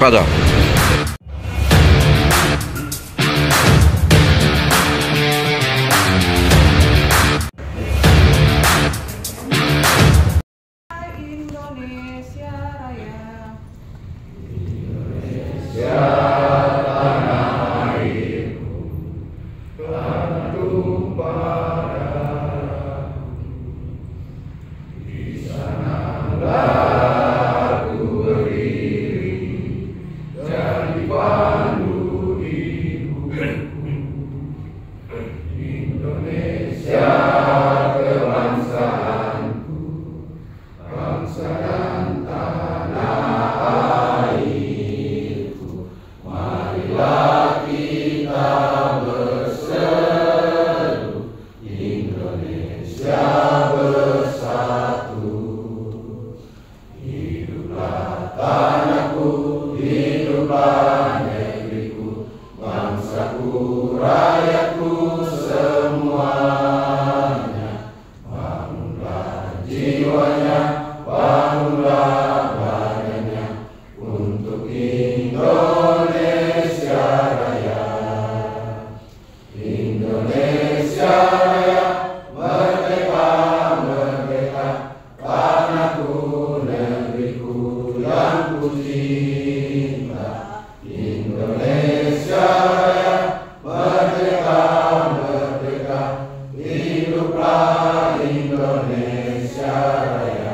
Praga. Indonesia Raya.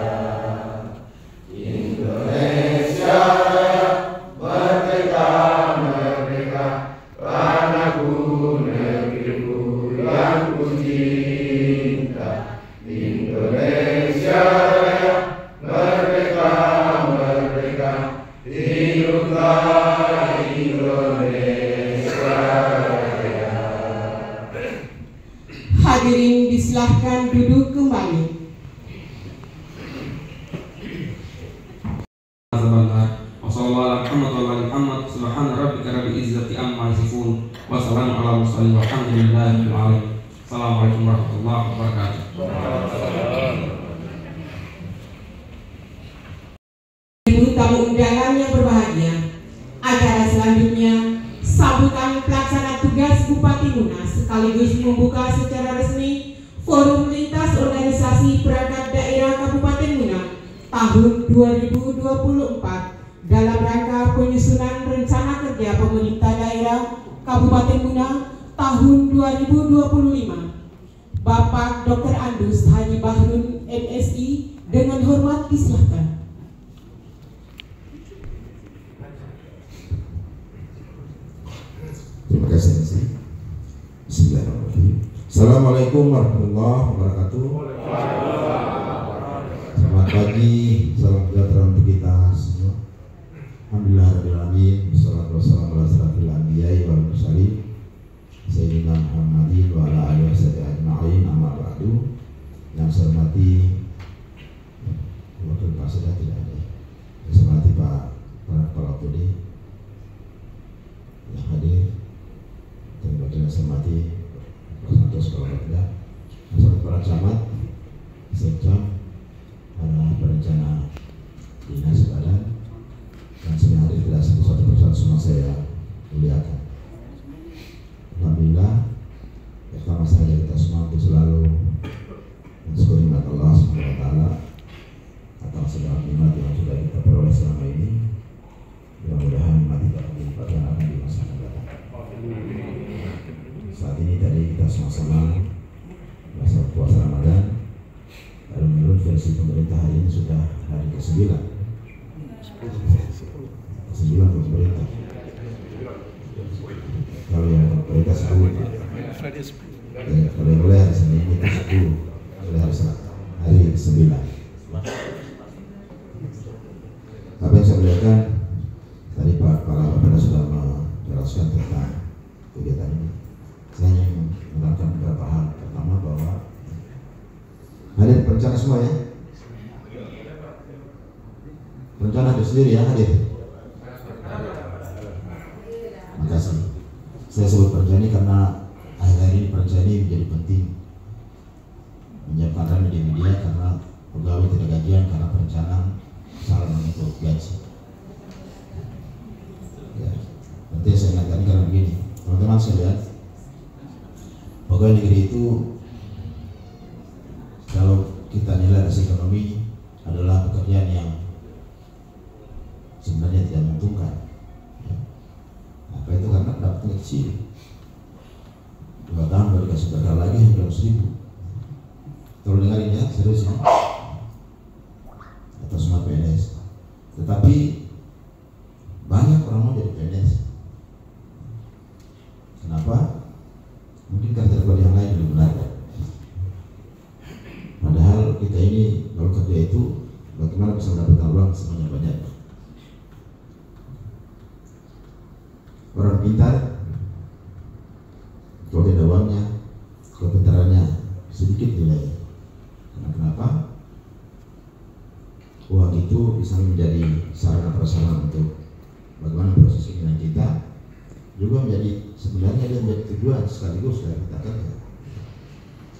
Hadirin disilahkan duduk kembali. Assalamualaikum warahmatullahi wabarakatuh. Ibu tamu undangan yang berbahagia, acara selanjutnya sambutan pelaksana tugas Bupati Munas sekaligus membuka secara resmi Forum Lintas Organisasi Perangkat Daerah Kabupaten Munas tahun 2024 dalam rangka penyusunan rencana kerja pemerintah daerah Kabupaten Munas tahun 2025. Bapak Dr. Andus Haji Bahrun MSI dengan hormat disilahkan. Terima kasih. Bismillahirrahmanirrahim. Assalamualaikum warahmatullahi wabarakatuh. Selamat pagi, salam sejahtera untuk kita semua. Alhamdulillahirabbil alamin. Wassalatu wassalamu ala asyrofil anbiya'i wal mursalin sayyidina Muhammadin wa ala alihi washabihi ajma'in. Amma ba'du. Yang saya hormati wakil Presiden tidak ada. Yang saya hormati para kepala OPD yang hadir. Dan yang saya hormati Persatuan Sekolah Muda, para camat, serta para perencana dinas badan, dan semua hadir tidak satu persatu semua saya muliakan. Alhamdulillah, pertama saja kita semua untuk selalu mensyukuri nikmat Allah Subhanahu wa taala atas segala nikmat yang sudah kita peroleh selama ini. Mudah-mudahan nikmat kita dilimpahkan akan di masa akan datang. Saat ini tadi kita sama-sama masa puasa Ramadan, lalu menurut versi pemerintah hari ini sudah hari ke-9. 9 untuk pemerintah. Kalau yang pemerintah 10. Kalau yang mulai hari Senin itu 10. Mulai hari ke-9. Apa yang saya lihatkan tadi Pak Kepala sudah menjelaskan tentang kegiatan ini. Saya ingin menerangkan beberapa hal. Pertama bahwa hadir perencana semua ya. Perencana hadir sendiri ya, hadir. Terima kasih. Saya sebut perencana ini karena akhir-akhir ini perencana ini menjadi penting menyiapkan media karena pegawai tidak gajian karena perencanaan salah menghitung gaji. pegawai negeri itu kalau kita nilai dari ekonomi adalah pekerjaan yang sebenarnya tidak menguntungkan. Apa itu? Karena dapatnya kecil. 2 tahun baru kasih bakal lagi 100.000. Kalau dengarin ya, serius ya, atau semua PNS. Tetapi banyak orang mau jadi PNS. Kenapa? Mungkin karena yang lain lebih benar. Padahal kita ini kalau kerja itu bagaimana bisa mendapatkan uang sebanyak banyak. Orang pintar kalau tidak uangnya, kepintarannya sedikit nilai. Kenapa? Uang itu bisa menjadi sarana prasarana untuk bagaimana proses keinginan kita, juga menjadi sebenarnya dia menjadi tujuan sekaligus dari kita kerja.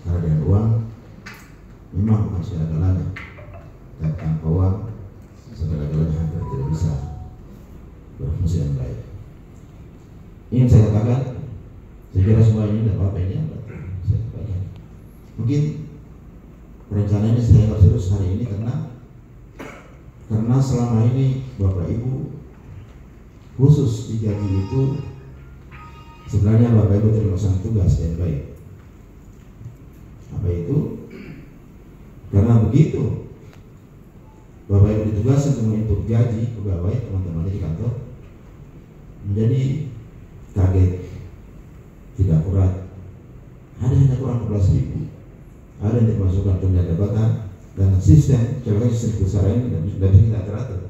Karena dengan uang memang bukan segala-galanya, dan tanpa uang segala-galanya hampir tidak bisa berfungsi dengan baik. Ingin saya katakan, saya kira semua ini tidak apa-apa, ini yang saya katakan. Mungkin rencananya saya nggak serius hari ini karena selama ini Bapak Ibu khusus digaji itu sebenarnya Bapak Ibu tidak melaksanakan tugas yang baik. Apa itu? Karena begitu Bapak Ibu ditugaskan untuk input gaji pegawai teman-teman di kantor menjadi kaget, tidak akurat, ada yang kurang 14.000, ada yang dimasukkan tunjangan jabatan dan sistem besar ini dan bisa kita teratur.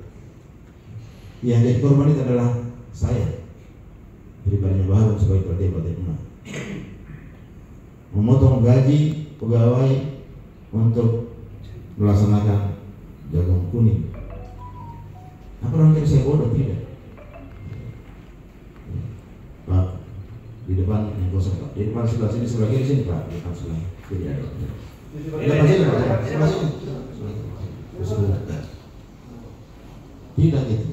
Yang jadi korban itu adalah saya pribadinya baru sebagai partai Umat, memotong gaji pegawai untuk melaksanakan jagung kuning. Apa orang kira saya bodoh? Tidak. Pak, di depan yang kosong Pak, di depan sebelah sini, sebelah kiri sini Pak, di depan sebelah kiri ada. Di depan sini Pak, sebelah sini. Tidak gitu.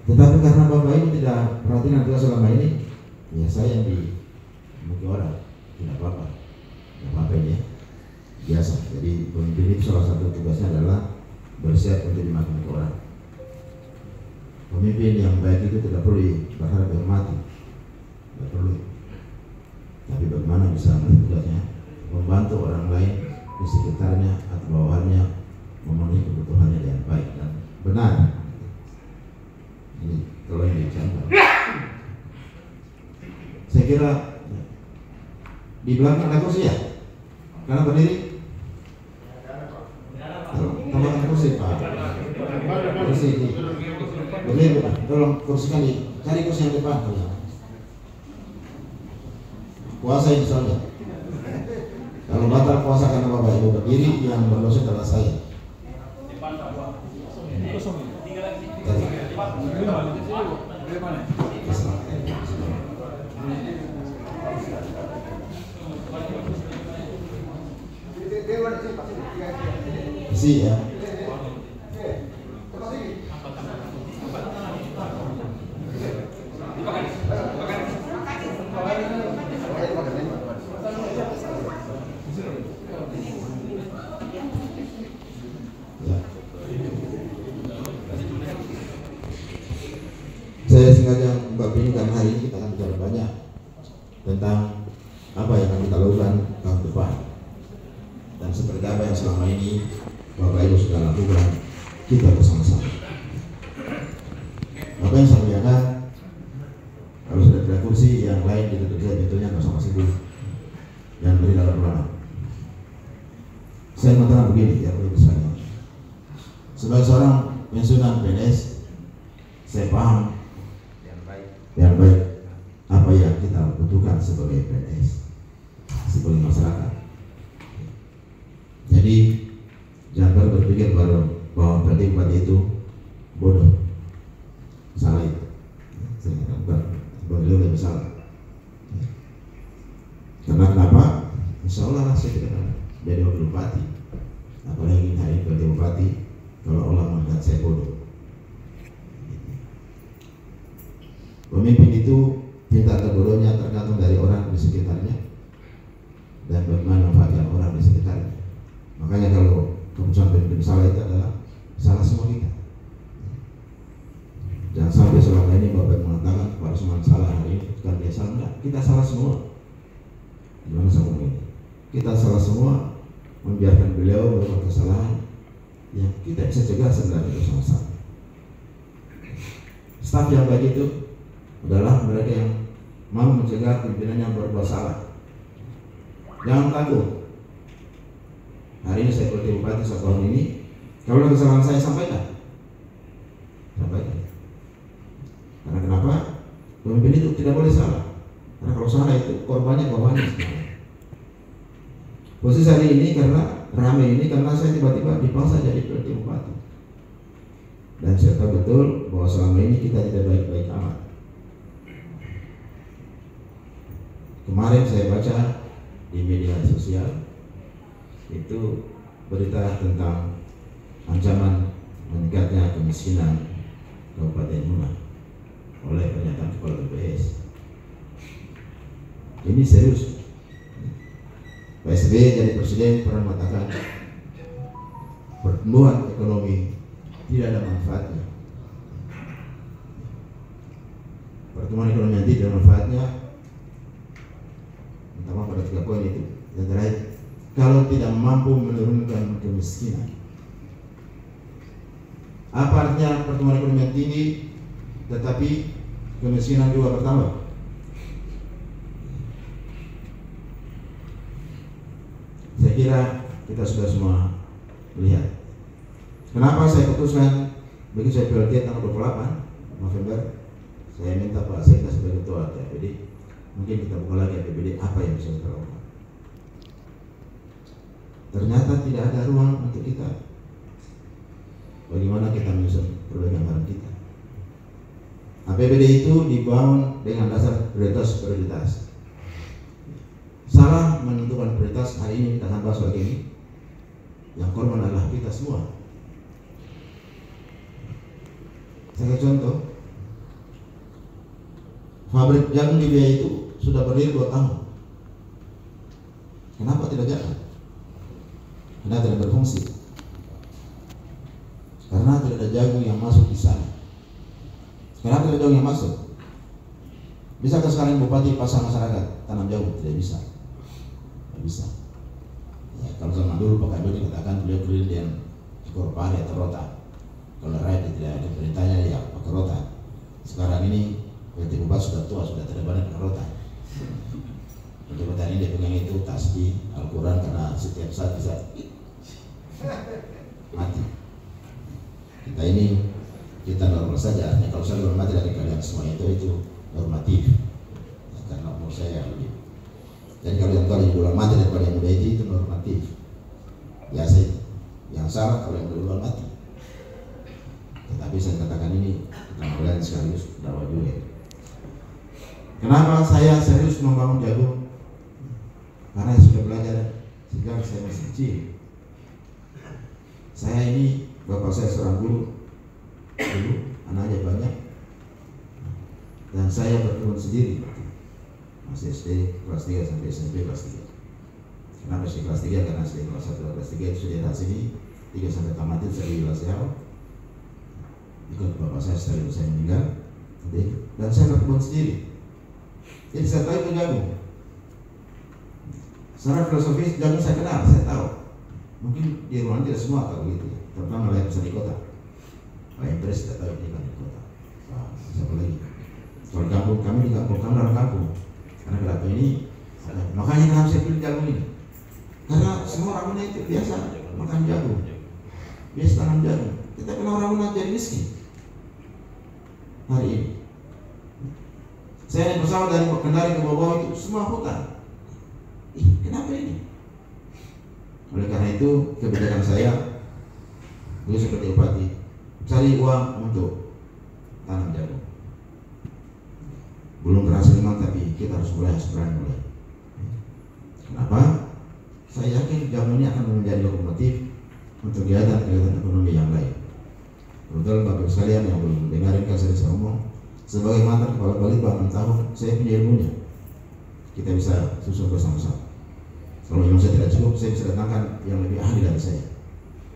Tetapi karena Bapak Ibu tidak perhatian tugas selama ini, ya saya yang dimaki orang, tidak apa-apa, tidak apa-apa ini ya, biasa. Jadi pemimpin itu salah satu tugasnya adalah bersiap untuk dimaki orang. Pemimpin yang baik itu tidak perlu berharap dihormati, tidak perlu. Tapi bagaimana bisa tugasnya membantu orang lain di sekitarnya atau bawahannya memenuhi kebutuhannya dengan baik dan benar. Ini kalau yang dicontoh. Saya kira di belakang ada kursi ya? Karena berdiri. Tolong kursi Pak. Kursi ini. Boleh, tolong kursikan cari kursi yang depan. Puasa ini soalnya. Kalau batal puasa karena Bapak Ibu berdiri, yang berdosa adalah saya. Isi ya. Saya sengaja Mbak Bini karena hari ini kita akan bicara banyak tentang apa yang akan kita lakukan tahun depan dan seperti apa yang selama ini Bapak Ibu sudah lakukan kita bersama-sama. Apa yang saya lihat, kalau sudah tidak kursi yang lain ditutup saja pintunya bersama sibuk dan beri dalam ruangan. Saya mengatakan begini ya Bapak Ibu sekalian. Sebagai seorang pensiunan PNS, saya paham yang baik apa yang kita butuhkan sebagai PNS, sebagai masyarakat. Jadi jangan berpikir bahwa bupati itu bodoh, salah itu. Beliau lebih salah. Karena kenapa? Insya Allah saya tidak akan jadi wakil bupati. Apalagi hari ini jadi bupati kalau Allah melihat saya bodoh. Pemimpin itu tingkat kebodohnya tergantung dari orang ini Bapak mengatakan Pak Rusman salah hari ini, bukan dia salah, enggak, kita salah semua. Gimana saya ngomong ini? Kita salah semua membiarkan beliau melakukan kesalahan yang kita bisa cegah sebenarnya bersama-sama. Staf yang baik itu adalah mereka yang mau mencegah pimpinannya berbuat salah. Jangan takut. Hari ini saya sebagai bupati 1 tahun ini, kalau ada kesalahan saya sampaikan. Karena kenapa? Pemimpin itu tidak boleh salah. Karena kalau salah itu korbannya semua. Posisi hari ini karena ramai ini karena saya tiba-tiba dipaksa jadi bupati. Dan saya tahu betul bahwa selama ini kita tidak baik-baik amat. Kemarin saya baca di media sosial itu berita tentang ancaman meningkatnya kemiskinan Kabupaten Muna oleh pernyataan Kepala BPS. Ini serius. Pak SBY jadi presiden pernah mengatakan pertumbuhan ekonomi tidak ada manfaatnya. Pertumbuhan ekonomi yang tidak ada manfaatnya, minta pada 3 poin itu. Yang terakhir, kalau tidak mampu menurunkan kemiskinan. Apa artinya pertumbuhan ekonomi yang tinggi tetapi kemiskinan juga bertambah? Saya kira kita sudah semua lihat. Kenapa saya putuskan begitu saya PLT tanggal 28 November, saya minta Pak Sekda sebagai ketua APBD, mungkin kita buka lagi APBD apa yang bisa kita lakukan. Ternyata tidak ada ruang untuk kita. Bagaimana kita menyusun perbaikan anggaran kita? APBD itu dibangun dengan dasar prioritas. Salah menentukan prioritas. Hari ini kita akan bahas lagi ini. Yang korban adalah kita semua. Saya contoh, pabrik jagung di Biaya itu sudah berdiri 2 tahun. Kenapa tidak jalan? Karena tidak berfungsi. Karena tidak ada jagung yang masuk di sana. Kenapa tidak ada jagung yang masuk? Bisakah sekarang bupati pasar masyarakat tanam jagung? Tidak bisa. Tidak bisa. Ya, kalau zaman dulu Pak Kabel dikatakan beliau keliling dengan ekor pari atau rota. Kalau rakyat tidak ada perintahnya ya pakai rota. Sekarang ini PT Bupati sudah tua, sudah tidak banyak pakai rota. Jabatan ini dia pegang itu tasbih Al-Quran karena setiap saat bisa mati. Kita ini kita normal saja. Artinya kalau saya normal mati dari kalian semua itu normatif. Karena umur saya lebih. Dan kalau yang tua lebih duluan mati daripada yang muda itu normatif. Biasa itu. Yang salah kalau yang duluan mati. Tetapi saya katakan ini kita mulai sekaligus dakwah juga. Kenapa saya serius membangun jagung? Karena saya sudah belajar sejak saya masih kecil. Saya ini, bapak saya seorang guru dulu, anaknya banyak, dan saya berkebun sendiri, masih SD kelas 3 sampai SMP kelas 3. Kenapa sih kelas 3? Karena SD kelas 1 kelas 3 itu sudah di sini, 3 sampai tamat itu saya di Wilayah ikut bapak saya setelah saya meninggal, dan saya berkebun sendiri. Jadi saya tahu itu jagung. Secara filosofis jagung saya kenal, saya tahu. Mungkin di rumah tidak semua tahu gitu, terutama yang besar di kota. Pak Impres tidak tahu di kota. Siapa lagi? Kalau kampung kami di kampung, kami dalam kampung. Karena kelapa ini, makanya kenapa saya pilih jagung ini? Karena semua orang itu biasa makan jagung, biasa tanam jagung. Kita kenal orang jadi miskin. Hari ini, saya naik pesawat dari Kendari ke bawah itu semua hutan. Kenapa ini? Oleh karena itu kebijakan saya, beliau seperti bupati, cari uang untuk tanam jagung. Belum berhasil memang, tapi kita harus mulai. Kenapa? Saya yakin jagung ini akan menjadi lokomotif untuk kegiatan ekonomi yang lain. Betul Bapak sekalian yang belum dengarin kan saya ngomong, sebagai mantan kepala Balitbang 6 tahun, saya punya ilmunya. Kita bisa susun bersama-sama. Kalau ilmu saya tidak cukup, saya bisa datangkan yang lebih ahli dari saya,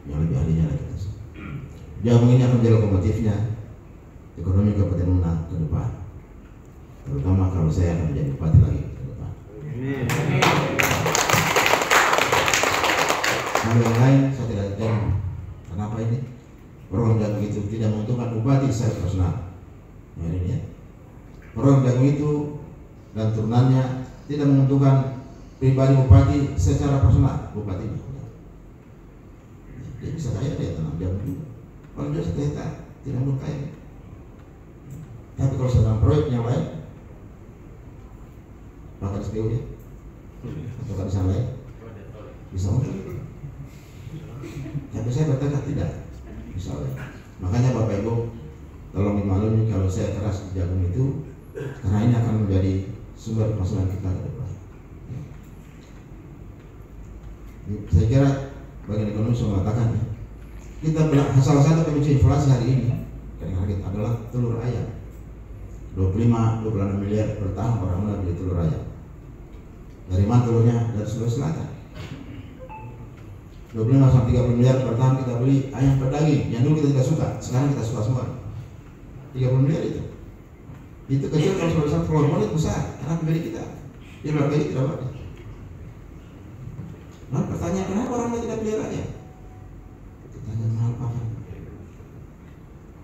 yang lebih ahlinya lagi. Jagung ini akan menjadi lokomotifnya ekonomi Kabupaten Muna ke depan, terutama kalau saya akan menjadi bupati lagi ke depan. Hal yang lain saya tidak tahu kenapa ini program jagung itu tidak menguntungkan bupati saya personal. Ini ya. Program jagung itu dan turunannya tidak menguntungkan pribadi bupati secara personal, bupati ini. Dia bisa kaya, dia tanam jagung juga. Kalau dia 1 hektar tidak mungkin kaya. Tapi kalau sedang proyek yang lain, maka SPU ya, atau kadisan lain bisa muncul. Tapi saya berkata tidak, misalnya. Makanya Bapak Ibu tolong dimaklumi kalau saya keras di jagung itu, karena ini akan menjadi sumber penghasilan kita ke depan. Saya kira bagian ekonomi sudah mengatakan ya, kita salah satu pemicu inflasi hari ini adalah telur ayam. 25-26 miliar per tahun orang mulai beli telur ayam. Dari mana telurnya? Dari Sulawesi Selatan. 25-30 miliar per tahun kita beli ayam pedaging yang dulu kita tidak suka, sekarang kita suka semua. 30 miliar itu. Itu kecil kalau Sulawesi Selatan, kalau mulai besar karena pembeli kita. Di luar negeri tidak ada. Nah, pertanyaan kenapa orang tidak pelihara ayam? Pertanyaan mahal pakan.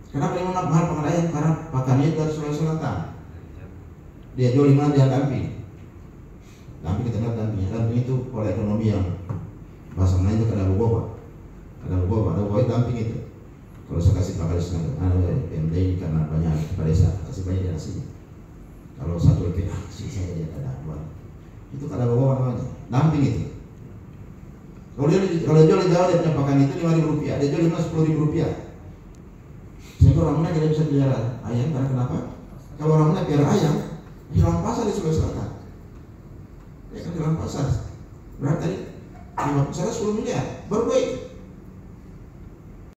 Kenapa yang mahal pakan ayam? Karena pakannya dari Sulawesi Selatan. Dia jual di mana? Dia Damping. Damping kita lihat Dampingnya. Damping itu pola ekonomi yang bahasa lain itu ada boba. Ada Damping itu. Kalau saya kasih pakai PMD ini karena banyak pada desa, kasih banyak di nasinya. Kalau satu lebih, saya dia ada buat. Itu kada boba namanya. Damping itu. Kalau jual di Jawa dia punya pakan itu Rp5.000, dia jual di mana Rp10.000. Sehingga orang mana tidak bisa pelihara ayam karena kenapa? Kalau orang mana pelihara ayam, hilang pasar di Sulawesi Selatan. Ya kan hilang pasar. Berarti tadi 10 miliar baru baik.